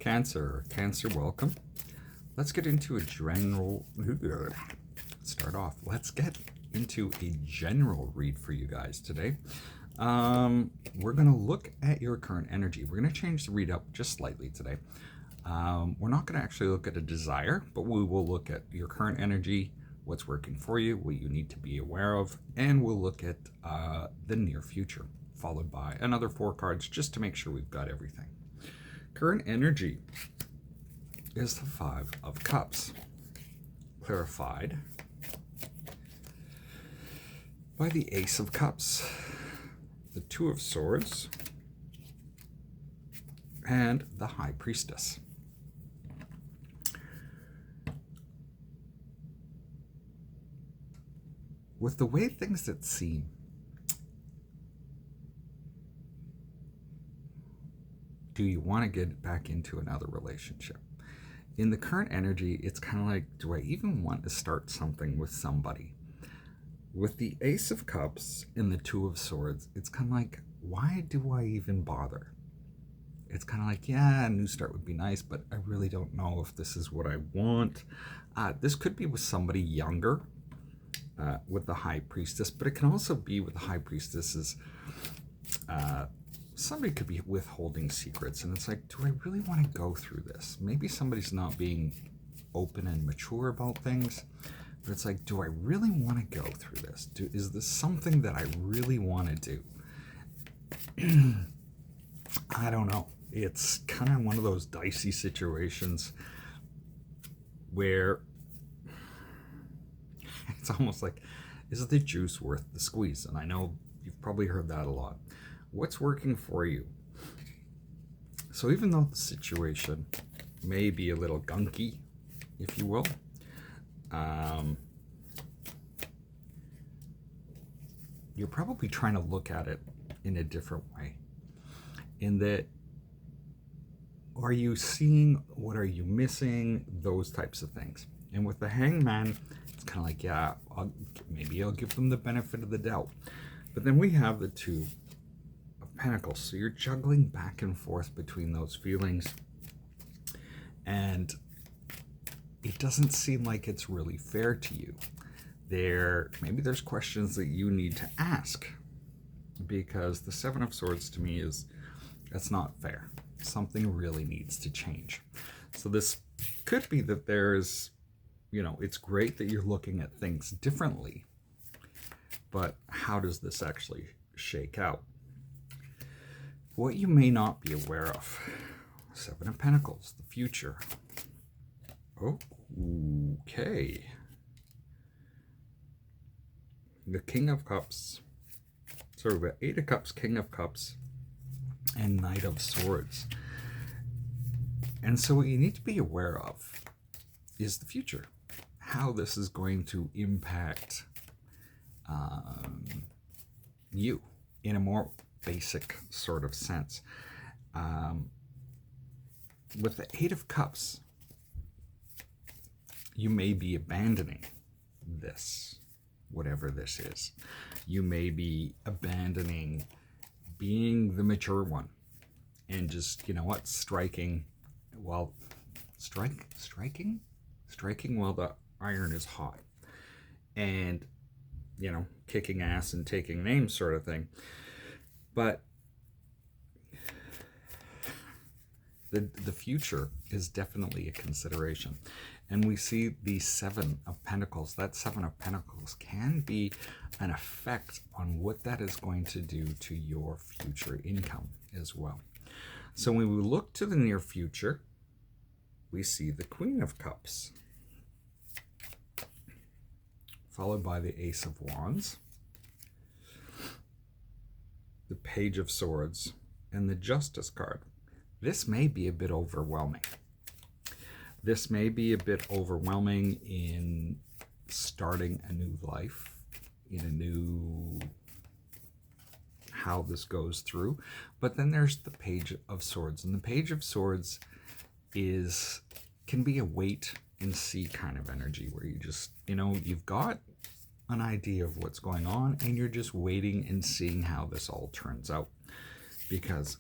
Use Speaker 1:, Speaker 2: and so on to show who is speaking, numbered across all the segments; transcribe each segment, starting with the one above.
Speaker 1: Cancer, welcome. Let's get into a general. Let's get into a general read for you guys today. We're going to look at your current energy. We're going to change the read up just slightly today. We're not going to actually look at a desire, but we will look at your current energy, what's working for you, what you need to be aware of, and we'll look at the near future, followed by another 4 cards just to make sure we've got everything. Current energy is the 5 of Cups, clarified by the Ace of Cups, the 2 of Swords, and the High Priestess. With the way things that seem, do you want to get back into another relationship? In the current energy, it's kind of like, do I even want to start something with somebody? With the Ace of Cups and the 2 of Swords, it's kind of like, why do I even bother? It's kind of like, yeah, a new start would be nice, but I really don't know if this is what I want. This could be with somebody younger, with the High Priestess, but it can also be with the High Priestesses. Somebody could be withholding secrets, and it's like, do I really want to go through this? Maybe somebody's not being open and mature about things, but it's like, do I really want to go through this? Is this something that I really want to do? I don't know. It's kind of one of those dicey situations where it's almost like, is the juice worth the squeeze? And I know you've probably heard that a lot. What's working for you? So even though the situation may be a little gunky, if you will, you're probably trying to look at it in a different way. In that, are you seeing, what are you missing, those types of things. And with the Hangman, it's kind of like, yeah, maybe I'll give them the benefit of the doubt. But then we have the 2 of Pentacles. So you're juggling back and forth between those feelings. And it doesn't seem like it's really fair to you. Maybe there's questions that you need to ask. Because the 7 of Swords to me is, that's not fair. Something really needs to change. So this could be that there's, it's great that you're looking at things differently, but how does this actually shake out? What you may not be aware of. 7 of Pentacles, the future. Okay. The King of Cups. So we've got 8 of Cups, King of Cups, and Knight of Swords. And so what you need to be aware of is the future. How this is going to impact you in a more basic sort of sense. With the 8 of Cups, you may be abandoning this, whatever this is. You may be abandoning being the mature one and just, striking while the iron is hot, and kicking ass and taking names sort of thing. But the future is definitely a consideration. And we see the 7 of Pentacles. That 7 of Pentacles can be an effect on what that is going to do to your future income as well. So when we look to the near future, we see the Queen of Cups, followed by the Ace of Wands, the Page of Swords, and the Justice card. This may be a bit overwhelming. This may be a bit overwhelming in starting a new life, in a new how this goes through. But then there's the Page of Swords, and the Page of Swords can be a wait and see kind of energy, where you just, you've got an idea of what's going on and you're just waiting and seeing how this all turns out. Because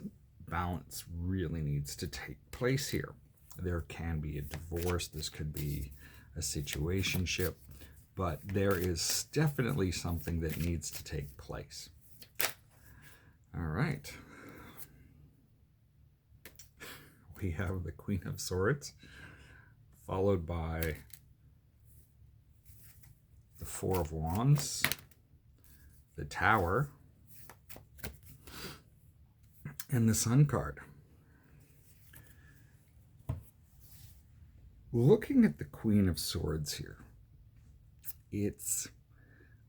Speaker 1: balance really needs to take place here. There can be a divorce, this could be a situationship, but there is definitely something that needs to take place. All right. We have the Queen of Swords, followed by the Four of Wands, the Tower, and the Sun card. Looking at the Queen of Swords here, it's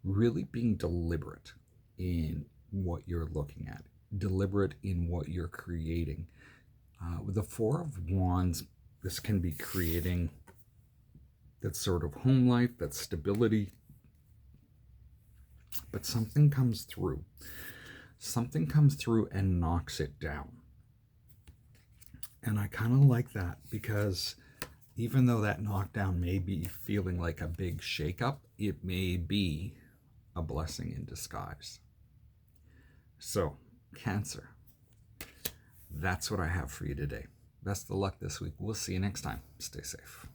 Speaker 1: really being deliberate in what you're looking at, deliberate in what you're creating. With the Four of Wands, this can be creating that sort of home life, that stability, but something comes through. Something comes through and knocks it down. And I kind of like that, because even though that knockdown may be feeling like a big shakeup, it may be a blessing in disguise. So, Cancer, that's what I have for you today. Best of luck this week. We'll see you next time. Stay safe.